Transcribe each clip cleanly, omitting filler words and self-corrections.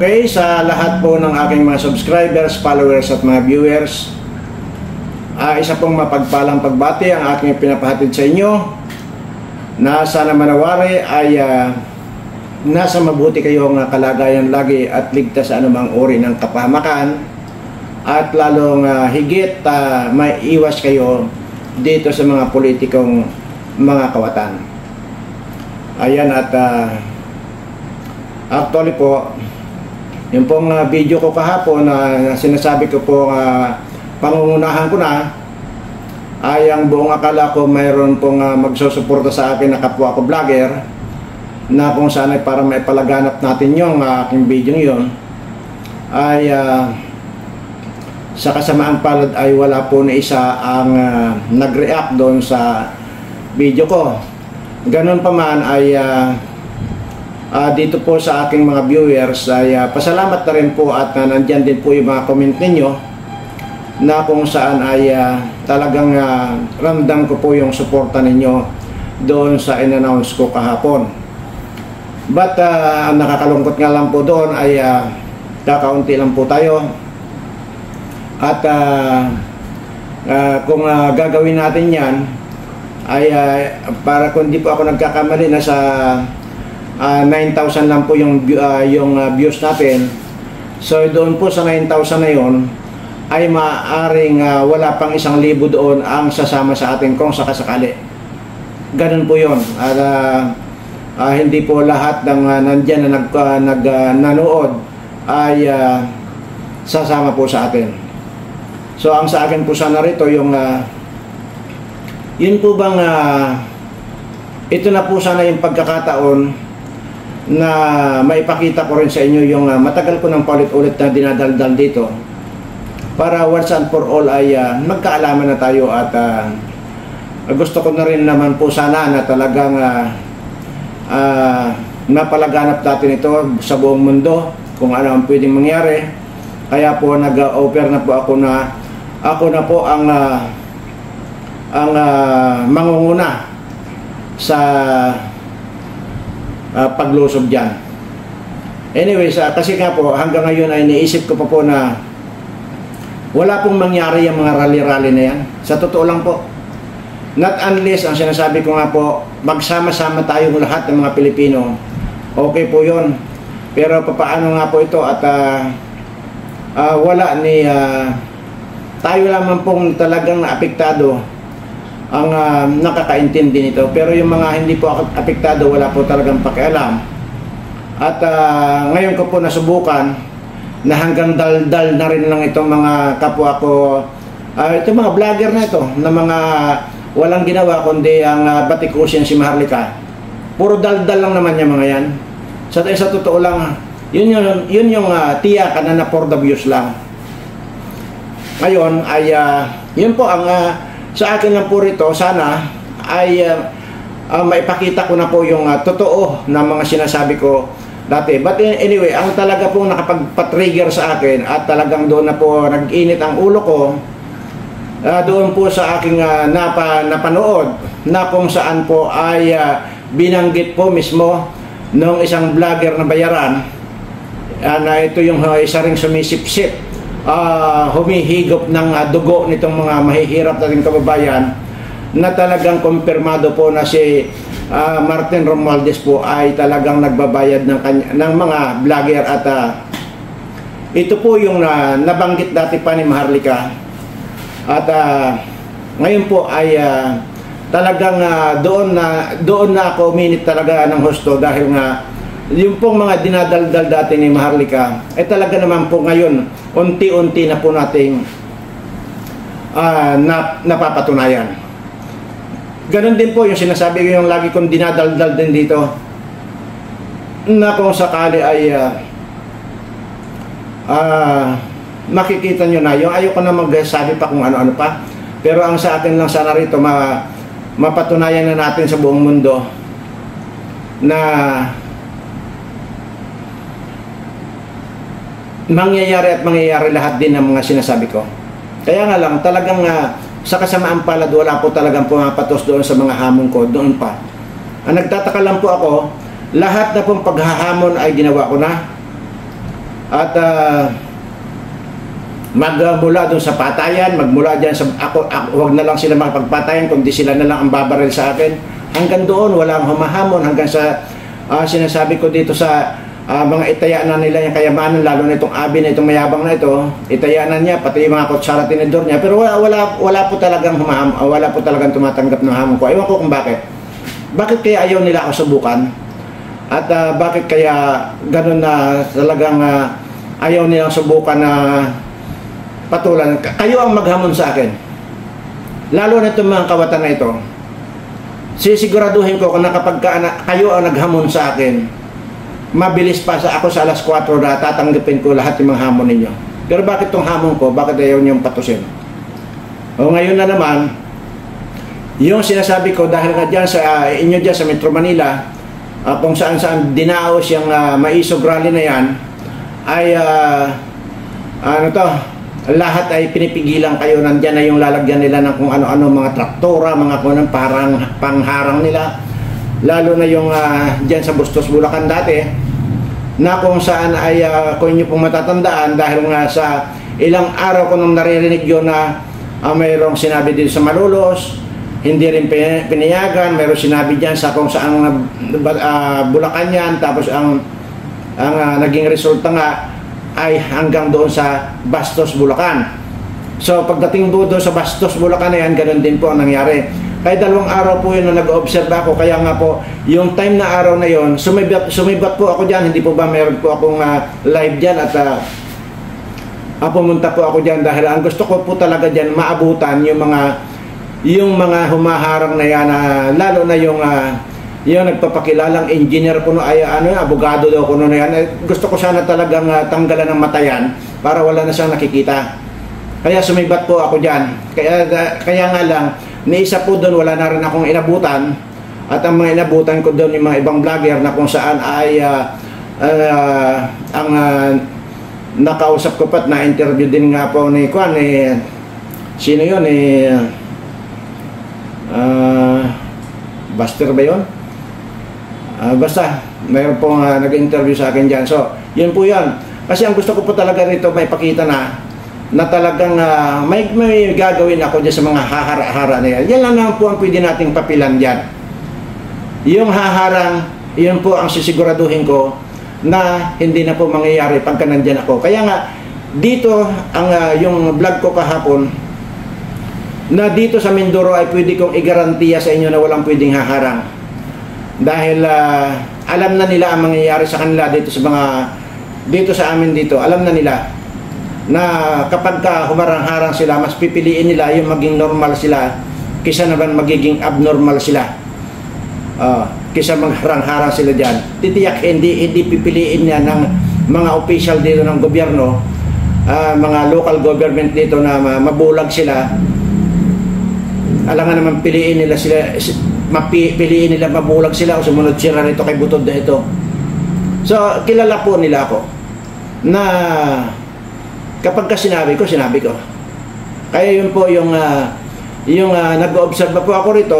Okay, sa lahat po ng aking mga subscribers, followers at mga viewers, isa pong mapagpalang pagbati ang aking pinapahatid sa inyo na sana manawari ay nasa mabuti kayong kalagayan lagi at ligtas sa anumang uri ng kapahamakan at lalong higit maiiwas kayo dito sa mga politikong mga kawatan. Ayan, at actually po, yung pong video ko kahapon na sinasabi ko po pangungunahan ko na ay ang buong akala ko mayroon pong magsusuporta sa akin na kapwa ko vlogger na kung saan ay para maipalaganap natin yung aking video yun ay sa kasamaan palad ay wala po na isa ang nag-react doon sa video ko. Ganun pa man ay dito po sa aking mga viewers ay pasalamat na rin po at nandyan din po yung mga comment ninyo na kung saan ay talagang ramdam ko po yung suporta ninyo doon sa in-announce ko kahapon. But ang nakakalungkot nga lang po doon ay kakaunti lang po tayo at kung gagawin natin yan ay para kung di po ako nagkakamali na sa 9,000 lang po yung views natin. So doon po sa 9,000 na yon ay maaaring wala pang 1,000 doon ang sasama sa atin kung sakasakali. Ganun po yon. At hindi po lahat ng nandyan na nanood ay sasama po sa atin. So ang sa akin po sana rito yung yun po bang ito na po sana yung pagkakataon na maipakita ko rin sa inyo yung matagal ko ng paulit-ulit na dinadaldal dito para once and for all ay magkaalaman na tayo at gusto ko na rin naman po sana na talagang napalaganap natin ito sa buong mundo kung ano ang pwedeng mangyari. Kaya po nag-offer na po ako na po ang mangunguna sa paglusob dyan. Anyways, kasi nga po hanggang ngayon ay naisip ko pa po na wala pong mangyari yung mga rally-rally na yan. Sa totoo lang po, not unless ang sinasabi ko nga po, magsama-sama tayong lahat ng mga Pilipino, okay po yun. Pero paano nga po ito at wala ni tayo lamang pong talagang naapektado ang nakakaintindi nito. Pero yung mga hindi po apektado, wala po talagang pakialam. At ngayon ko po nasubukan na hanggang daldal na rin lang itong mga kapwa ko, itong mga vlogger na ito, na mga walang ginawa kundi ang batikusin si Maharlika. Puro daldal lang naman yung mga yan. Sa totoo lang, yun yung tiyakan na for the views lang. Ngayon ay yun po ang sa akin lang po rito, sana ay maipakita ko na po yung totoo na mga sinasabi ko dati. But anyway, ang talaga pong nakapagpa-trigger sa akin at talagang doon na po nag-init ang ulo ko, doon po sa aking napanood na kung saan po ay binanggit po mismo ng isang vlogger na bayaran na ito yung isa ring sumisip-sip, humihigop ng dugo nitong mga mahihirap nating kababayan, na talagang kumpirmado po na si Martin Romualdez po ay talagang nagbabayad ng mga vlogger at ito po yung nabanggit dati pa ni Maharlika at ngayon po ay talagang doon na ako uminit talaga ng husto dahil nga yung pong mga dinadaldal dati ni Maharlika ay talaga naman po ngayon unti-unti na po nating napapatunayan. Ganon din po yung sinasabi ko yung lagi kong dinadaldal din dito na kung sakali ay makikita nyo na yung ayoko na magsabi pa kung ano-ano pa, pero ang sa akin lang sana rito mapatunayan na natin sa buong mundo na mangyayari lahat din ng mga sinasabi ko. Kaya nga lang talagang sa kasamaan palad wala po talagang pumapatos doon sa mga hamon ko doon pa. Ang nagtataka lang po ako, lahat na pong paghahamon ay ginawa ko na. At magmula doon sa patayan, magmula dyan sa huwag na lang sila makapagpatayan, kundi sila na lang ang babaril sa akin. Hanggang doon, walang humahamon, hanggang sa sinasabi ko dito sa mga itaya na nila yung kayamanan, lalo na itong abi na itong mayabang na ito, itaya na niya, pati yung mga kutsara tinidor niya, pero wala po talagang wala po talagang tumatanggap ng hamon ko. Ewan ko kung bakit. Bakit kaya ayaw nila ako subukan? At bakit kaya ganun na talagang ayaw nilang subukan na patulan? Kayo ang maghamon sa akin. Lalo na itong mga kawatan na ito. Sisiguraduhin ko kung kapag kayo ang naghamon sa akin, mabilis pa ako sa alas 4 na tatanggapin ko lahat ng mga hamon ninyo. Pero bakit itong hamon ko? Bakit ayaw niyong patusin? O ngayon na naman, yung sinasabi ko dahil nga dyan sa inyo dyan sa Metro Manila, kung saan dinaos yung maisog rally na yan, ay lahat ay pinipigilan kayo. Nandyan na yung lalagyan nila ng kung ano-ano, mga traktora, mga kunang parang pangharang nila. Lalo na yung dyan sa Bustos, Bulacan dati, na kung saan ay kung inyo pong matatandaan, dahil nga sa ilang araw ko nung naririnig yun na mayroong sinabi dito sa Malolos, hindi rin pinayagan, mayroong sinabi dyan sa kung saan Bulacan yan, tapos ang naging resulta nga ay hanggang doon sa Bastos, Bulacan. So pagdating doon sa Bastos, Bulacan na yan, ganun din po ang nangyari. Kaya 2 araw po yun na nag-observe ako, kaya nga po yung time na araw na yon, sumibat po ako dyan. Hindi po ba meron po akong live dyan at pumunta po ako dyan dahil ang gusto ko po talaga dyan maabutan yung mga humaharang na yan, lalo na yung nagpapakilalang engineer ko ay abogado daw ko na yan. Gusto ko sana talagang tanggalan ng matayan para wala na siyang nakikita. Kaya sumibat po ako dyan. Kaya nga lang, ni isa po doon, wala na rin akong inabutan. At ang mga inabutan ko doon yung mga ibang vlogger na kung saan ay nakausap ko pat na interview din nga po ni Kwan, sino yun, Buster ba yun? Basta mayroon pong nag-interview sa akin dyan. So yun po yun, kasi ang gusto ko po talaga rito may pakita na talagang may gagawin ako dyan sa mga hahara-hara na yan. Yan lang naman po ang pwede nating papilan dyan. Yung haharang, yun po ang sisiguraduhin ko na hindi na po mangyayari pagka nandyan ako. Kaya nga, dito, yung vlog ko kahapon, na dito sa Mindoro ay pwede kong igarantiya sa inyo na walang pwedeng haharang. Dahil alam na nila ang mangyayari sa kanila dito sa amin dito. Alam na nila na kapag humarang-harang sila, mas pipiliin nila yung maging normal sila kaysa naman magiging abnormal sila. Kaysa magharang-harang sila dyan. Titiyak hindi pipiliin niya ng mga official dito ng gobyerno, mga local government dito na mabulag sila. Alangan naman piliin nila mabulag sila o sumunod sila rito kay Butod na ito. So kilala po nila ako na kapag sinabi ko. Kaya yun po yung nag-observe po ako rito.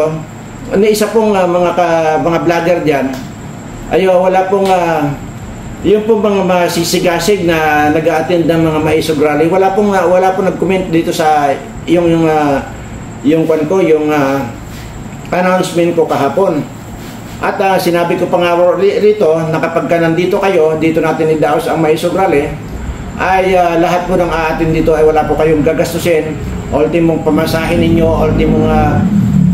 Isa pong mga vlogger diyan ay wala pong yung pong mga sisigasig na nag-a-attend ng mga maisog rally. Wala pong nag-comment dito sa yung announcement ko kahapon. At sinabi ko pa nga rito na kapag nandito kayo, dito natin idaos ang maisog rally, ay lahat po ng aatin dito ay wala po kayong gagastusin. Ultimong pamasahin ninyo, ultimong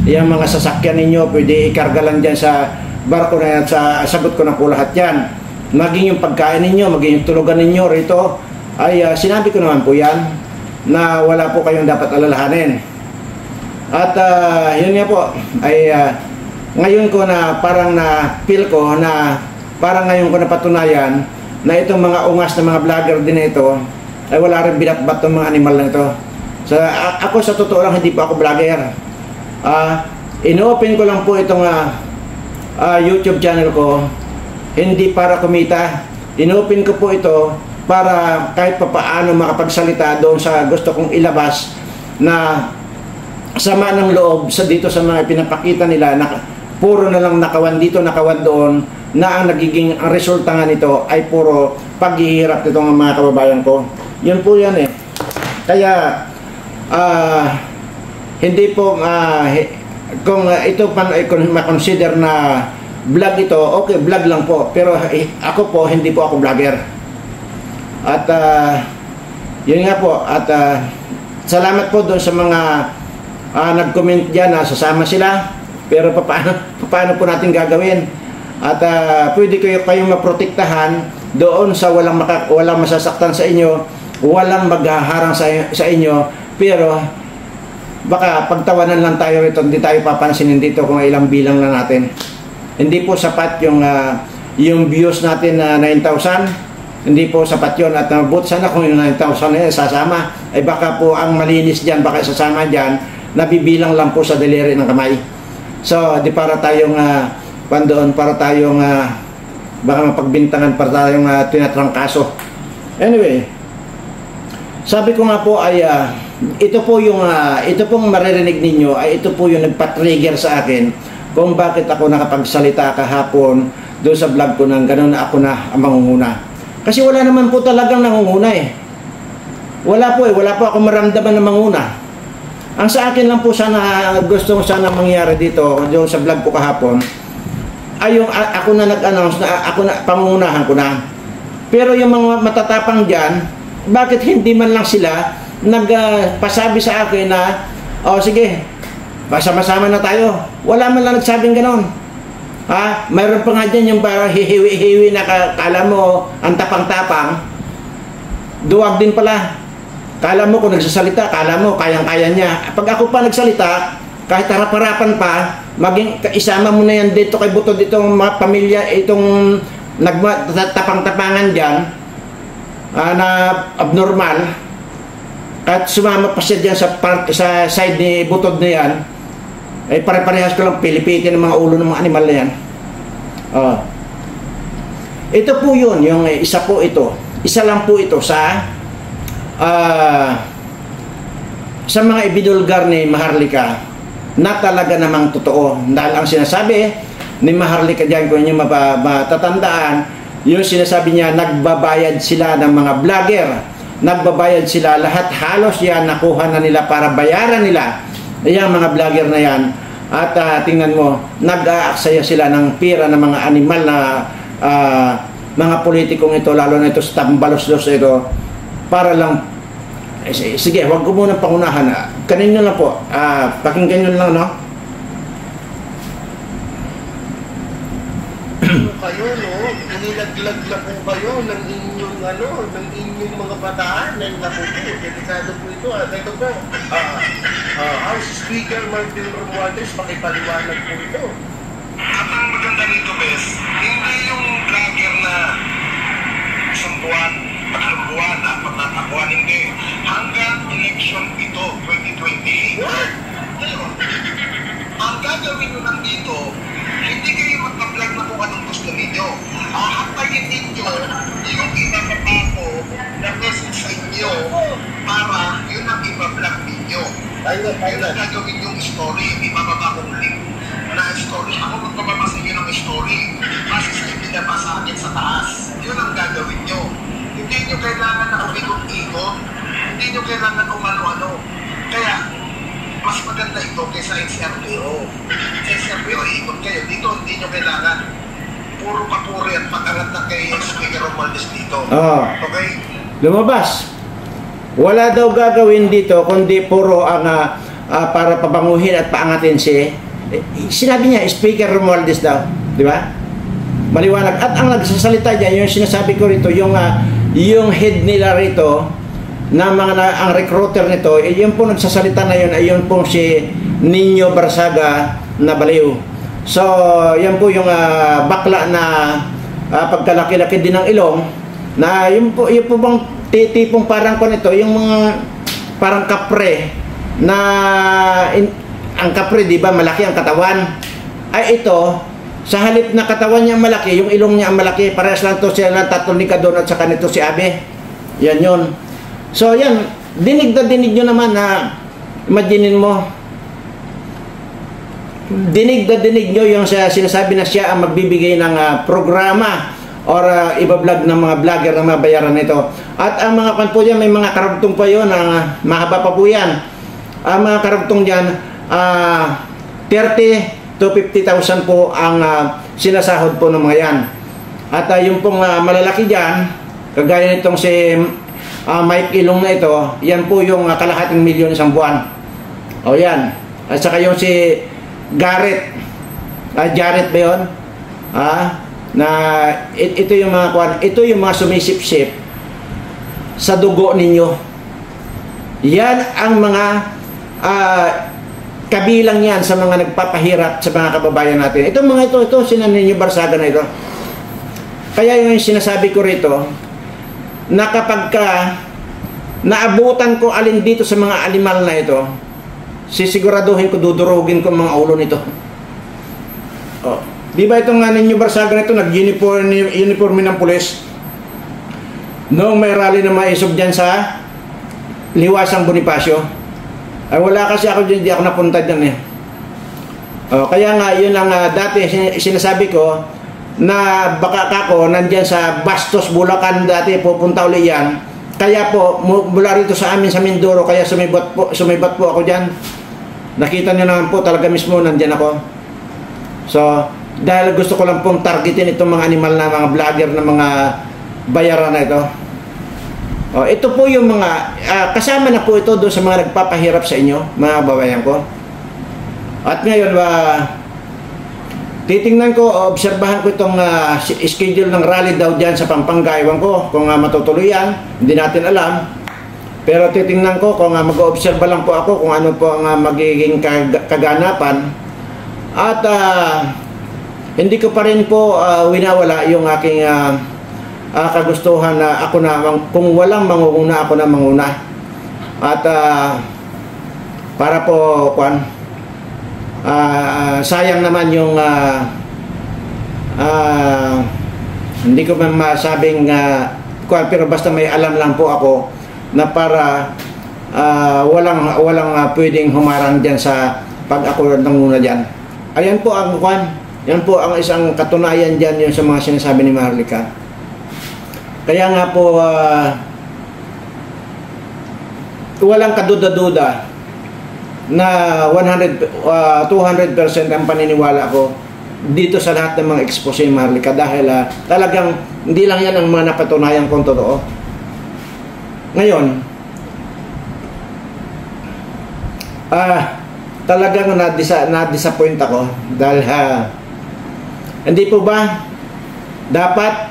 yung mga sasakyan ninyo, pwede ikarga lang dyan sa barko na yan. Sagot ko na po lahat yan. Maging yung pagkain ninyo, maging yung tulugan ninyo rito, ay sinabi ko naman po yan na wala po kayong dapat alalahanin. At yun nga po, ay ngayon ko na parang na-feel ko na parang ngayon ko napatunayan na itong mga ungas na mga vlogger din ito ay wala rin binatbat ng mga animal na ito. So, ako sa totoo lang hindi po ako vlogger. In-open ko lang po itong YouTube channel ko hindi para kumita. In-open ko po ito para kahit papaano makapagsalita doon sa gusto kong ilabas na sama ng loob dito sa mga pinapakita nila na puro na lang nakawan dito, nakawan doon, na ang nagiging ang resulta nga nito ay puro paghihirap nito ng mga kababayan ko. Yun po yan eh. Kaya hindi po kung ito kung ma-consider na vlog ito, okay, vlog lang po. Pero ako po, hindi po ako vlogger. At yun nga po. At salamat po doon sa mga nag-comment dyan na sasama sila. Pero paano po natin gagawin? At pwede kayong maprotektahan doon sa walang masasaktan sa inyo, walang maghaharang sa inyo, pero baka pagtawanan lang tayo rito, hindi tayo papansinin dito kung ilang bilang lang natin. Hindi po sapat yung views natin na 9,000, hindi po sapat yun. At but sana kung yung 9,000 na sasama, ay baka po ang malinis dyan, baka sasama dyan, nabibilang lang po sa daliri ng kamay. So, di para tayong pandoon, para tayong baka mapagbintangan, para tayong tinatrangkaso. Anyway, sabi ko nga po ay ito pong maririnig ninyo ay ito po yung nagpa-trigger sa akin kung bakit ako nakapagsalita kahapon doon sa vlog ko nang gano'n na ako na ang mangunguna. Kasi wala naman po talagang nangunguna eh. Wala po ako maramdaman na manguna. Ang sa akin lang po sana, gusto ko sana mangyari dito, doon sa vlog ko kahapon, ay yung ako na nag-announce na ako na, pangunahan ko na. Pero yung mga matatapang dyan, bakit hindi man lang sila nagpasabi sa akin na, oh sige, pasama-sama na tayo. Wala man lang nagsabing ganon. Mayroon pa nga dyan yung parang hihiwi-hiwi na kala mo ang tapang-tapang. Duwag din pala. Kala mo kung nagsasalita, kala mo kayang-kaya niya. Pag ako pa nagsalita, kahit harap-harapan pa, maging isama mo na yan dito kay Butod, itong mga pamilya, itong nagtapang-tapangan dyan, na abnormal, at sumama pa siya dyan sa side ni Butod na yan, ay pare-parehas ko lang pilipitin ng mga ulo ng mga animal na yan. Ito po yun, yung isa po ito. Isa lang po ito sa mga ibinulgar ni Maharlika na talaga namang totoo. Dahil ang sinasabi ni Maharlika dyan, kung inyo matatandaan, yung sinasabi niya, nagbabayad sila ng mga vlogger. Nagbabayad sila, lahat halos yan nakuha na nila para bayaran nila yung mga vlogger na yan. At tingnan mo, nag-aaksaya sila ng pira ng mga animal na mga politikong ito, lalo na ito sa tambalos-los ito, para lang sige, wag ko muna pangunahan. Kanino lang po, pakinggan nyo lang, no? Kayo, no? Inilaglag na po kayo ng inyong, ng inyong mga bataan. Naku po, delikado po ito. Ito po, House Speaker Martin Romualdez, pakipaliwanag po ito. At ang maganda nito, Bes, hindi yung vlogger na isang buwan, tatlong buwan, apat na tabuan, hindi. Hanggang election ito, 2028. What? Ngayon, ang gagawin nyo lang dito, hindi kayo magpa-vlog na kung anong gusto ninyo. Hahantayin ninyo yung ipapapako na message sa inyo para yun ang ipa-vlog ninyo. Yun ang gagawin yung story, ipapapa kong link na story. Ako magpapapa sa inyo ng story. Kasi sa inyo sa akin sa taas. Yun ang gagawin nyo. Hindi nyo kailangan na umikot-ikot. Hindi nyo kailangan umano-ano. Kaya, mas maganda ito kaysa SRPO. Sa SRPO, ikot kayo. Dito, hindi nyo kailangan. Puro papuri at pag-arat na kay Speaker Romualdez dito. Okay? Lumabas. Wala daw gagawin dito, kundi puro ang para pabanguhin at paangatin sinabi niya, Speaker Romualdez daw. Di ba? Maliwanag. At ang nagsasalita dyan, yung sinasabi ko rito, yung head nila rito, ang recruiter nito, yung po nagsasalita na yun, ay yun po si Nino Barsaga na baliw. So, yan po yung bakla na pagkalaki-laki din ng ilong, na yung po bang tipong parang ko nito, yung mga parang kapre, na ang kapre, di ba, malaki ang katawan. Ay ito, sa halip na katawan niya malaki, yung ilong niya ang malaki, parehas lang to sila ng tatlo ni Kadon at saka nito si Abe. Yan yun. So yan, dinig na dinig nyo naman na, imaginin mo, dinig na dinig nyo yung sinasabi na siya ang magbibigay ng programa or iba-vlog ng mga vlogger na mabayaran nito. At ang mga kan po dyan, may mga karugtong pa yun, mahaba pa po yan. Ang mga karugtong dyan, 30 to 50,000 po ang sinasahod po ng mga yan. At yung pong malalaki dyan, kagaya nitong si Mike Ilong na ito, yan po yung kalahating milyon isang buwan. O yan. At saka yung si Garrett, Jarrett ba yun? Na ito yung mga ito yung mga sumisip-sip sa dugo ninyo. Yan ang mga kabilang yan sa mga nagpapahirap sa mga kababayan natin. Ito mga ito sinanin yung Barsaga na ito. Kaya yung sinasabi ko rito, na kapag naabutan ko alin dito sa mga animal na ito, sisiguraduhin ko, dudurugin ko mga ulo nito. Oh. Di ba itong ninyo Barsaga na ito, nag-uniforme ng pulis? Noong may rally na maisog dyan sa Liwasang Bonifacio, ay wala kasi ako dyan, di ako napunta dyan eh. Oh, kaya nga, yun ang dati sinasabi ko, na baka ako nandyan sa Bastos, Bulacan dati, pupunta uli yan. Kaya po, mula rito sa amin sa Mindoro, kaya sumibat po ako dyan. Nakita nyo naman po, talaga mismo nandyan ako. So, dahil gusto ko lang pong targetin itong mga animal na mga vlogger na mga bayaran na ito. O, ito po yung mga, kasama na po ito doon sa mga nagpapahirap sa inyo, mga babayan ko. At ngayon, titingnan ko, obserbahan ko itong schedule ng rally daw dyan sa Pampanga. Iwan ko kung matutuloy yan, hindi natin alam. Pero titingnan ko kung mag-obserba lang po ako kung ano po ang magiging kaganapan. At hindi ko pa rin po winawala yung aking kagustuhan na ako na, kung walang mangunguna, ako na manguna. At para po, sayang naman yung hindi ko man masabing pero basta may alam lang po ako na para walang pwedeng humarang dyan sa pag ako nanguna dyan. Ayan po ang yan po ang isang katunayan dyan yung sa mga sinasabi ni Maharlika. Kaya nga po walang kaduda-duda na 200% ang paniniwala ko dito sa lahat ng mga expose ni Maharlika dahil talagang hindi lang yan ang mga napatunayan kong totoo. Ngayon, talagang na-disappoint ako dahil hindi po ba dapat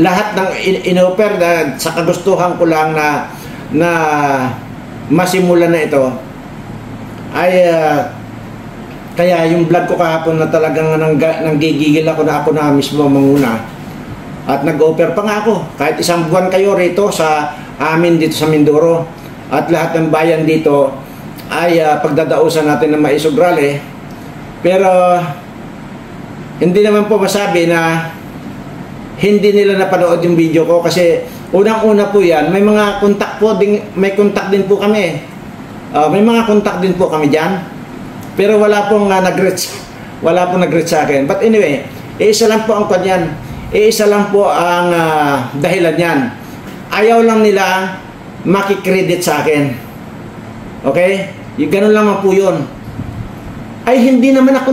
lahat ng in-offer na sa kagustuhan ko lang na masimulan na ito ay kaya yung vlog ko kahapon na talagang nanggigigil ako na ako na mismo manguna at nag-offer pa nga ako kahit isang buwan kayo rito sa amin dito sa Mindoro at lahat ng bayan dito ay pagdadausan natin ng maisog rally. Pero hindi naman po masabi na hindi nila napanood yung video ko kasi unang-una po yan, may mga kontak po din, may kontak din po kami. May mga kontak din po kami diyan. Pero wala pong nag-reach. Wala pong nag-reach sa akin. But anyway, isa lang po ang kanyan. Isa lang po ang dahilan niyan. Ayaw lang nila makikredit sa akin. Okay? Yung ganun lang po 'yun. Ay hindi naman ako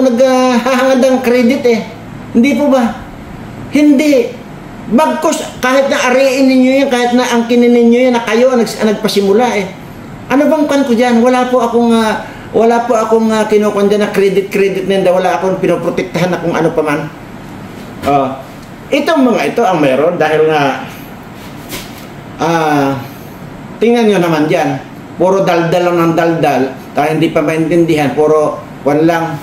naghahangad ng credit eh. Hindi po ba? Hindi. Bagkus kahit na ariin ninyo yan, kahit na angkinin ninyo yan na kayo nagpasimula eh. Ano bang kan ko diyan? Wala po akong kinukuha diyan na credit nenda, wala akong pinoprotektahan na kung ano pa man. Itong mga ito ang meron dahil nga tingnan nyo naman diyan. Puro daldal lang ng daldal, tayo hindi pa maintindihan, puro lang,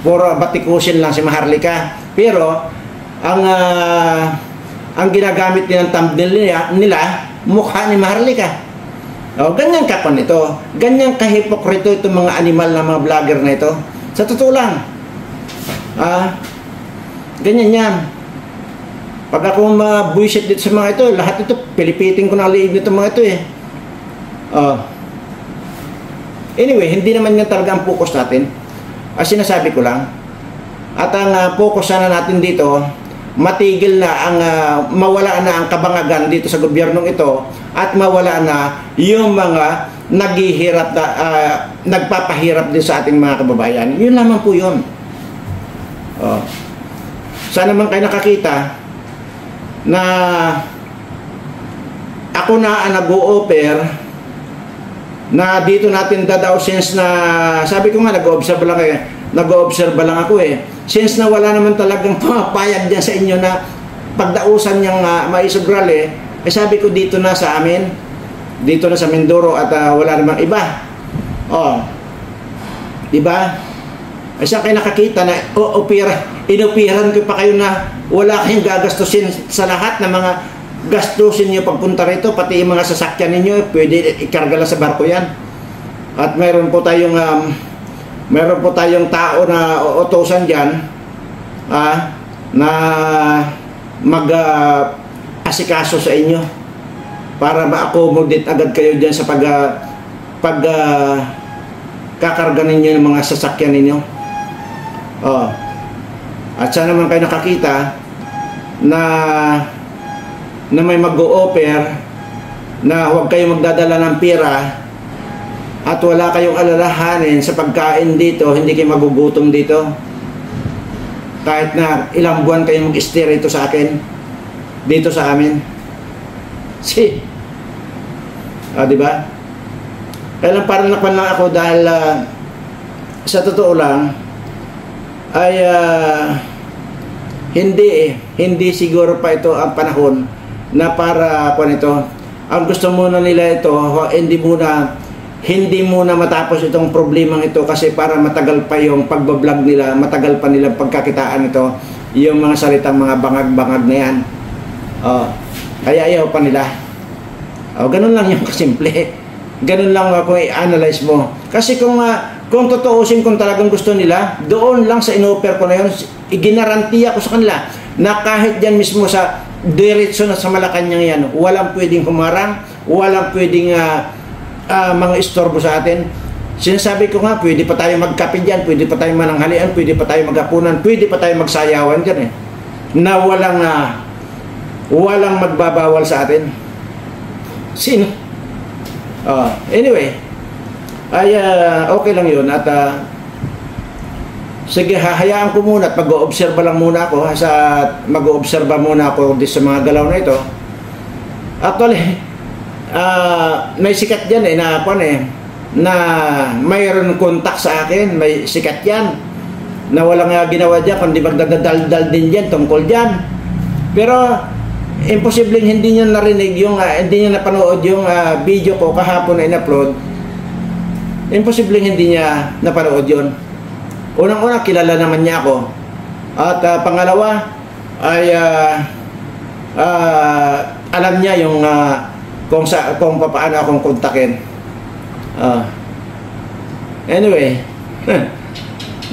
puro batikusin lang si Maharlika. Pero ang ginagamit nilang thumbnail nila mukha ni Maharlika. Ganyan kapon ito, ganyan kahipokrito itong mga animal na mga vlogger na ito. Sa totoo lang, ganyan yan. Pag ako buwisit dito sa mga ito, lahat ito, pilipitin ko na liig nito mga ito eh. Anyway, hindi naman yan talaga ang focus natin. Sinasabi ko lang. At ang focus sana natin dito, matigil na ang mawala na ang kabangagan dito sa gobyernong ito at mawala na yung mga naghihirap na nagpapahirap din sa ating mga kababayan. Yun lamang po yun. Sana man kayo nakakita na ako na nag-o-offer na dito natin dadaw since na sabi ko nga nag-o-observe lang ako since na wala naman talagang pumapayag dyan sa inyo na pagdausan niyang maisugral sabi ko dito na sa amin, dito na sa Mindoro at wala namang iba. Diba? Saan kayo nakakita na inupiran ko pa kayo na wala kayong gagastusin sa lahat ng mga gastusin niyo pagpunta rito, pati yung mga sasakyan ninyo, pwede ikarga lang sa barko yan. At meron po tayong tao na utusan dyan na mag-asikaso sa inyo para ma-accommodate agad kayo dyan sa kakarga ninyo ng mga sasakyan ninyo. At sana naman kayo nakakita na may mag-o-offer na huwag kayong magdadala ng pera at wala kayong alalahanin sa pagkain dito, hindi kayo magugutom dito. Kahit na ilang buwan kayo mag-stay rito sa akin, dito sa amin. Diba? Kaya lang parang nakpan lang ako dahil sa totoo lang ay hindi siguro pa ito ang panahon na para ang gusto muna nila ito hindi muna matapos itong problemang ito kasi para matagal pa yung pagbablog nila, matagal pa nilang pagkakitaan ito, yung mga salitang mga bangag-bangag na yan. Kaya ayaw pa nila. Ganun lang yung kasimple. Ganun lang kung i-analyze mo. Kasi kung tutuusin kung talagang gusto nila, doon lang sa in-offer ko na yun, iginarantiya ko sa kanila na kahit dyan mismo sa diretso na sa Malacanang yan, walang pwedeng humarang, walang pwedeng mga istorbo sa atin. Sinasabi ko nga, pwede pa tayo magkape dyan, pwede pa tayo mananghalian, pwede pa tayo maghapunan, pwede pa tayo magsayawan dyan na walang magbabawal sa atin. Sino? Anyway, ay okay lang yun at sige, hahayaan ko muna at mag-o-obserba lang muna ako mag-o-obserba muna ako sa mga galaw na ito. Actually, may sikat dyan na mayroon contact sa akin, may sikat yan na walang ginawa dyan kundi magdadaldal din dyan tungkol dyan. Pero imposibleng hindi niya narinig hindi niya napanood yung video ko kahapon na in-upload. Imposibleng hindi niya napanood yun. Unang-una, kilala naman niya ako. At pangalawa, ay alam niya yung kung paano akong kontakin. Anyway,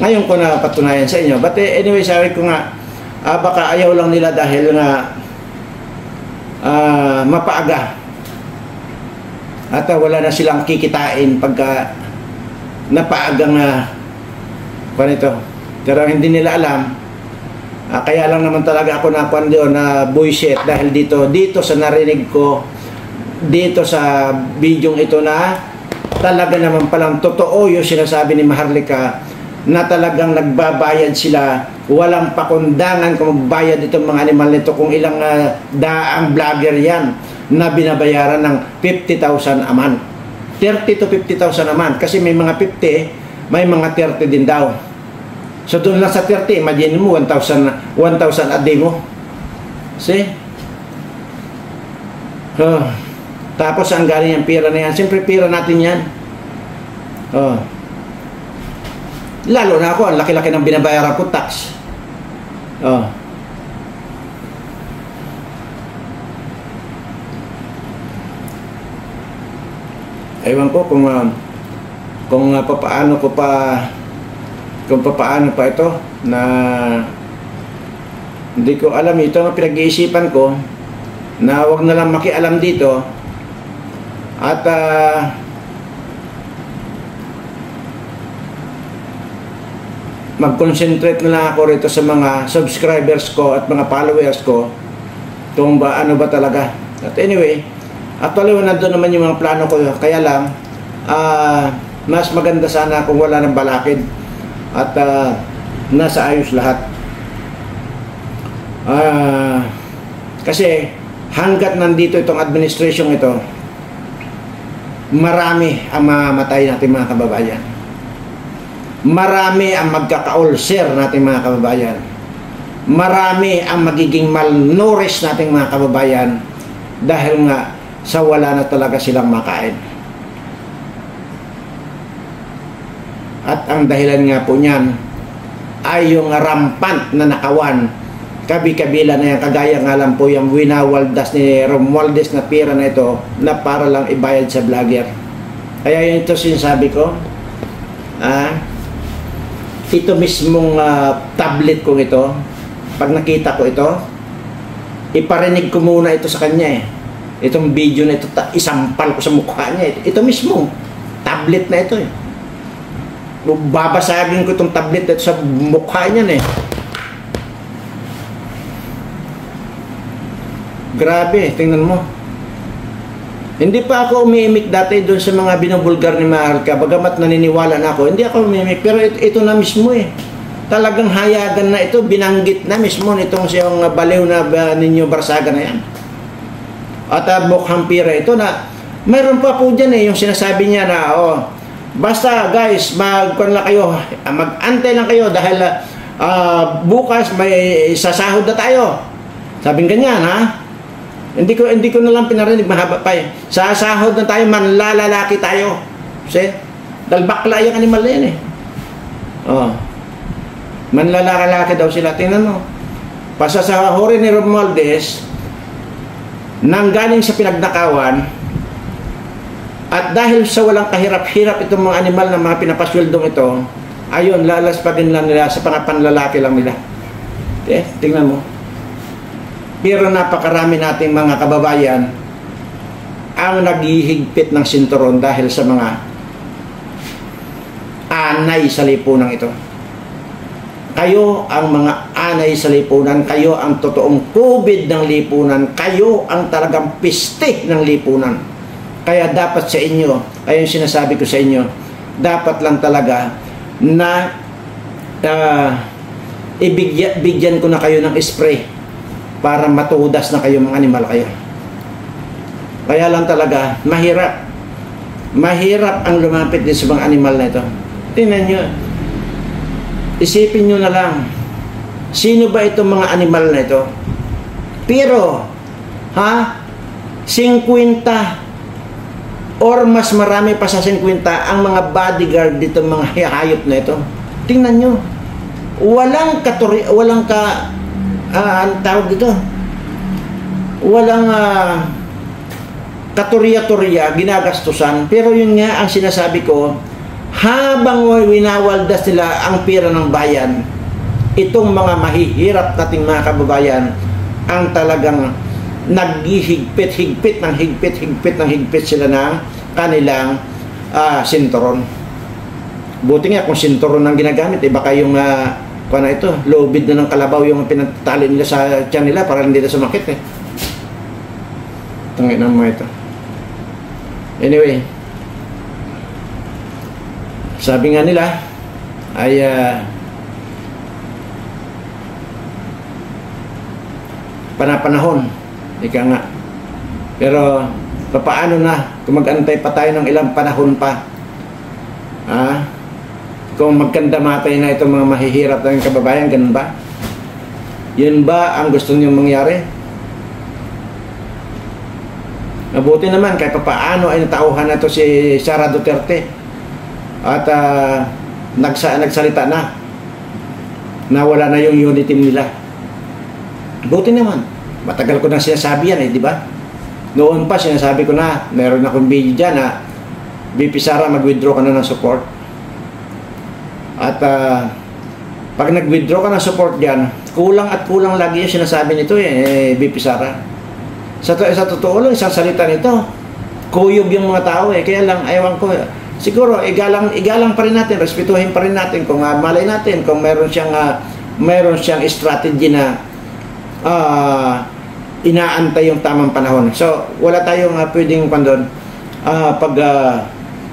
ngayon ko na patunayan sa inyo. But anyway, sabi ko nga, baka ayaw lang nila dahil nga mapaaga. At wala na silang kikitain pagka napaagang panito. Pero hindi nila alam. Kaya lang naman talaga ako nakuan doon na bullshit dahil dito sa narinig ko dito sa bidyong ito na talaga naman palang totoo yung sinasabi ni Maharlika na talagang nagbabayad sila, walang pakundangan kung magbayad itong mga animal nito kung ilang daang vlogger yan na binabayaran ng 50,000 a month. 30 to 50,000 a month kasi may mga 50, may mga 30 din daw. So doon lang sa 30, imagine mo 1,000 a day mo. See? Tapos ang galing yung pera na yan, siyempre pera natin yan. Lalo na ako, ang laki-laki ng binabayaran ko tax. Ewan ko kung papaano pa ito na hindi ko alam. Ito ang pinag-iisipan ko na wag na lang makialam dito at mag-concentrate na lang ako rito sa mga subscribers ko at mga followers ko kung ba ano ba talaga. At anyway, actually nandun naman yung mga plano ko, kaya lang mas maganda sana kung wala ng balakid at nasa ayos lahat. Kasi hanggat nandito itong administration ito, marami ang mamamatay natin mga kababayan. Marami ang magkaka-ulcer natin mga kababayan. Marami ang magiging malnourished nating mga kababayan dahil nga sa wala na talaga silang makain. At ang dahilan nga po niyan ay yung rampant na nakawan, kabi-kabila na yan, kagaya nga lang po yung winawaldas ni Romualdez na pira na ito na para lang ibayad sa vlogger. Kaya yun ito sinasabi ko, ito mismong tablet ko ito, pag nakita ko ito, iparinig ko muna ito sa kanya itong video na ito, isampal ko sa mukha niya. Ito mismong tablet na ito babasagin ko itong tablet na ito sa mukha niya Grabe, tingnan mo. Hindi pa ako umiimik dati doon sa mga binubulgar ni Maharlika. Bagamat naniniwala na ako, hindi ako umiimik. Pero ito na mismo Talagang hayagan na ito, binanggit na mismo nitong siyang baliw na ninyo Barsaga na yan. At mukhang pira ito na, mayroon pa po dyan yung sinasabi niya na, basta guys, mag-antay lang kayo dahil bukas may sasahod na tayo. Sabing ganyan, ha? Hindi ko na lang pinarinig, mahaba pa Sasahod na tayo, manlalalaki tayo. Kasi, dahil bakla yung animal na yan manlalalaki daw sila. Tingnan mo. Pasasahurin ni Romualdez, nanggaling sa pinagnakawan, at dahil sa walang kahirap-hirap itong mga animal na mga pinapasweldong ito, ayun, lalas pa din lang nila sa panlalaki lang nila. Tingnan mo. Pero napakarami nating mga kababayan ang naghihigpit ng sinturon dahil sa mga anay sa lipunan ito. Kayo ang mga anay sa lipunan, kayo ang totoong COVID ng lipunan, kayo ang talagang piste ng lipunan. Kaya dapat sa inyo, ayun sinasabi ko sa inyo, dapat lang talaga na bigyan ko na kayo ng spray para matudas na kayo mga animal kayo. Kaya lang talaga, mahirap. Mahirap ang lumapit din sa mga animal na ito. Tingnan nyo. Isipin nyo na lang, sino ba itong mga animal na ito? Pero, 50 or mas marami pa sa 50 ang mga bodyguard dito, mga hayop na ito. Tingnan nyo. Ang tawag dito, walang katurya-turya, ginagastusan. Pero yun nga ang sinasabi ko, habang winawaldas nila ang pira ng bayan, itong mga mahihirap nating mga kababayan ang talagang naghihigpit ng higpit sila ng kanilang sinturon. Buti nga kung sinturon ang ginagamit, baka yung ito, lobid na ng kalabaw yung pinatali nila sa tiyan nila para hindi na sumakit Tangin na mo ito. Anyway, sabi nga nila ay panapanahon, ika nga. Pero paano na kung mag-antay pa tayo ng ilang panahon pa? Kung magkandamatay na itong mga mahihirap ng kababayan, ganun ba? Yun ba ang gusto niyong mangyari? Mabuti naman kahit paano ay natauhan na ito si Sara Duterte at nagsalita na wala na yung unity nila. Buti naman. Matagal ko nang sinasabi yan di ba? Noon pa sinasabi ko na, meron akong video dyan na BP Sara, mag-withdraw ka na ng support. At pag nag-withdraw ka ng support dyan, kulang at kulang lagi yung sinasabi nito BP Sara. Sa totoo lang, isang salita nito, kuyog yung mga tao kaya lang, ayawan ko, siguro igalang pa rin natin, respetuhin pa rin natin kung malay natin kung meron siyang strategy na inaantay yung tamang panahon. So wala tayong pwedeng pandon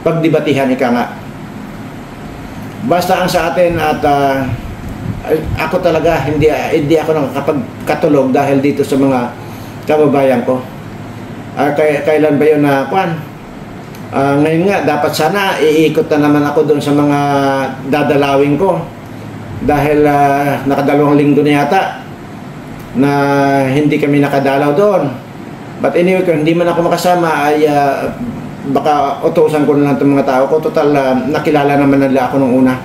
pagdebatihan, ika nga. Basta ang sa atin at ako talaga hindi ako nakakapagkatulog dahil dito sa mga kababayan ko. Kailan ba yun na ngayon nga dapat sana iikot na naman ako doon sa mga dadalawin ko dahil nakadalawang linggo na yata na hindi kami nakadalaw doon. But anyway, kung hindi man ako makasama ay baka utusan ko na lang itong mga tao ko. Total, nakilala naman nila ako nung una.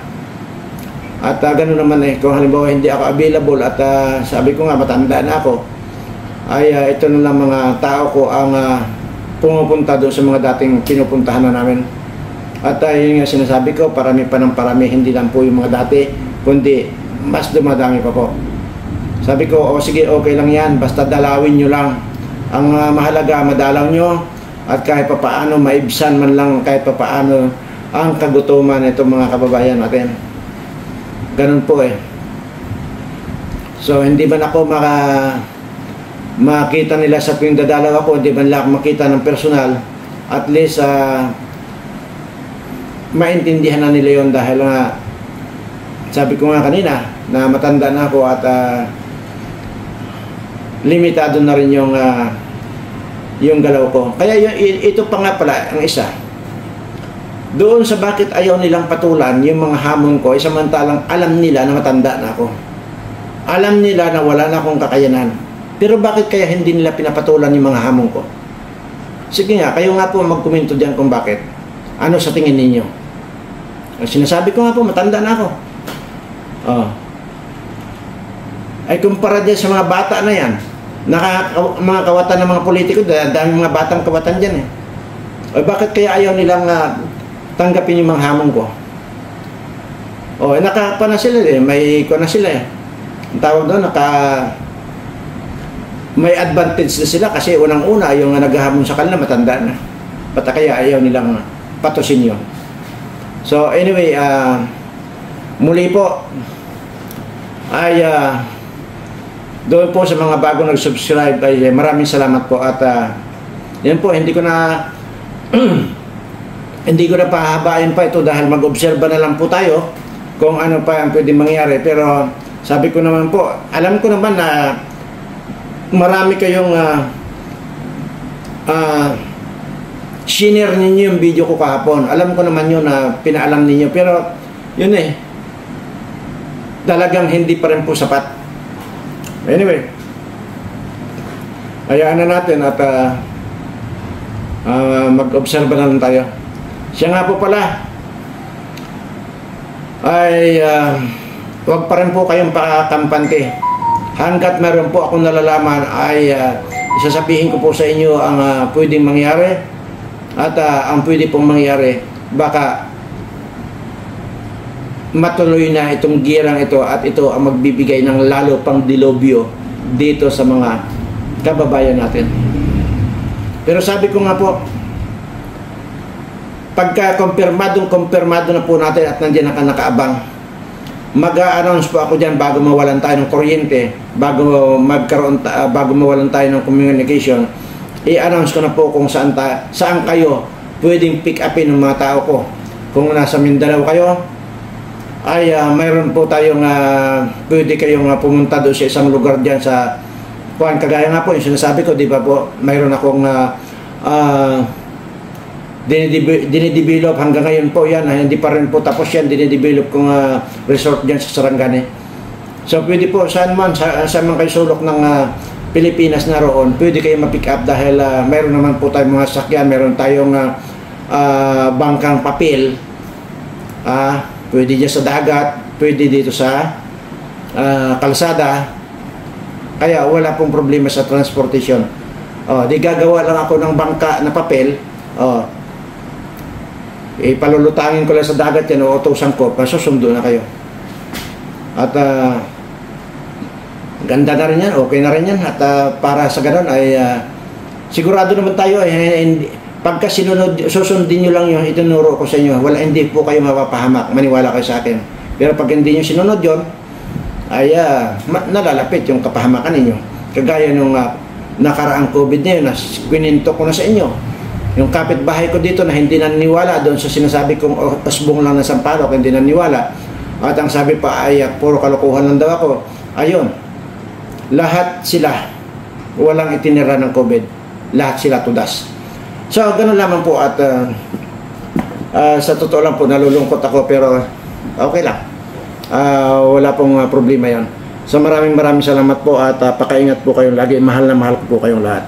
At gano'n naman kung halimbawa hindi ako available at sabi ko nga matanda na ako, ay ito na lang mga tao ko ang pumupunta doon sa mga dating pinupuntahan na namin. At yun nga sinasabi ko, parami pa ng parami, hindi lang po yung mga dati, kundi mas dumadami pa po. Sabi ko, sige, okay lang yan, basta dalawin nyo lang. Ang mahalaga, madalaw nyo, at kahit pa paano, maibsan man lang kahit pa paano ang kagutuman itong mga kababayan natin. Ganun po So, hindi man ako makita nila sa tuwing dadalaw ako, hindi man lang ako makita ng personal, at least maintindihan na nila yon dahil sabi ko nga kanina na matanda na ako at limitado na rin yung galaw ko. Kaya ito pa nga pala ang isa. Doon sa bakit ayaw nilang patulan yung mga hamon ko, samantalang alam nila na matanda na ako. Alam nila na wala na akong kakayanan. Pero bakit kaya hindi nila pinapatulan yung mga hamon ko? Sige nga, kayo nga po magkomento diyan kung bakit. Ano sa tingin ninyo? Sinasabi ko nga po, matanda na ako. Ay kumpara din sa mga bata na yan, mga kawatan ng mga politiko, dahil mga batang kawatan dyan Ay bakit kaya ayaw nilang tanggapin yung mga hamon ko? Nakapa na sila may ko na sila Ang tawag doon, may advantage na sila kasi unang-una yung naghahamon sa kanila matanda na. Ba't kaya ayaw nilang patusin yun? So anyway, muli po ay doon po sa mga bago nag-subscribe ay maraming salamat po at yan po, hindi ko na pahabain pa ito dahil mag-obserba na lang po tayo kung ano pa ang pwede mangyari. Pero sabi ko naman po, alam ko naman na marami kayong shinare ninyo yung video ko kahapon. Alam ko naman yun na pinaalam ninyo, pero yun talagang hindi pa rin po sapat. Anyway, hayaan na natin at mag-obserba na lang tayo. Siya nga po pala ay huwag pa rin po kayong pakakampante. Hanggat meron po akong nalalaman ay isasabihin ko po sa inyo ang pwedeng mangyari at ang pwede pong mangyari baka matuloy na itong girang ito at ito ang magbibigay ng lalo pang dilobyo dito sa mga kababayan natin. Pero sabi ko nga po, pagka kumpirmado na po natin at nandiyan nakaabang, mag-a-announce po ako dyan bago mawalan tayo ng kuryente, bago mawalan tayo ng communication, i-announce ko na po kung saan kayo pwedeng pick upin ng mga tao ko. Kung nasa Mindanao kayo, ay mayroon po tayong pwede kayong pumunta doon sa isang lugar dyan sa kagaya nga po yung sinasabi ko, di ba po, mayroon akong dinidevelop hanggang ngayon po yan, hindi pa rin po tapos yan, dinidevelop kong resort dyan sa Sarangani. So pwede po saan man kayo sulok ng Pilipinas na roon, pwede kayo ma-pick up dahil mayroon naman po tayong mga sakyan, mayroon tayong bangkang papel, pwede dyan sa dagat, pwede dito sa kalsada, kaya wala pong problema sa transportation. Di gagawa lang ako ng bangka na papel, ipalulutangin ko lang sa dagat yan o utusan ko, masusundo na kayo. At ganda na rin yan, okay na rin yan. At para sa ganun ay sigurado naman tayo pagka susundin nyo lang yung itinuro ko sa inyo, hindi po kayo mapapahamak, maniwala kayo sa akin. Pero pag hindi nyo sinunod yon, ay nalalapit yung kapahamakan ninyo. Kagaya nung nakaraang COVID na yun, na kwininto ko na sa inyo. Yung kapitbahay ko dito na hindi naniniwala doon sa sinasabi kong usbong lang ng Sampaloc, hindi naniniwala. At ang sabi pa ay puro kalokohan lang daw ako. Ayun, lahat sila walang itinira ng COVID. Lahat sila tudas. So, ganun lamang po at sa totoo lang po, nalulungkot ako pero okay lang. Wala pong problema yon. So, maraming salamat po at pakaingat po kayong lagi. Mahal na mahal ko po kayong lahat.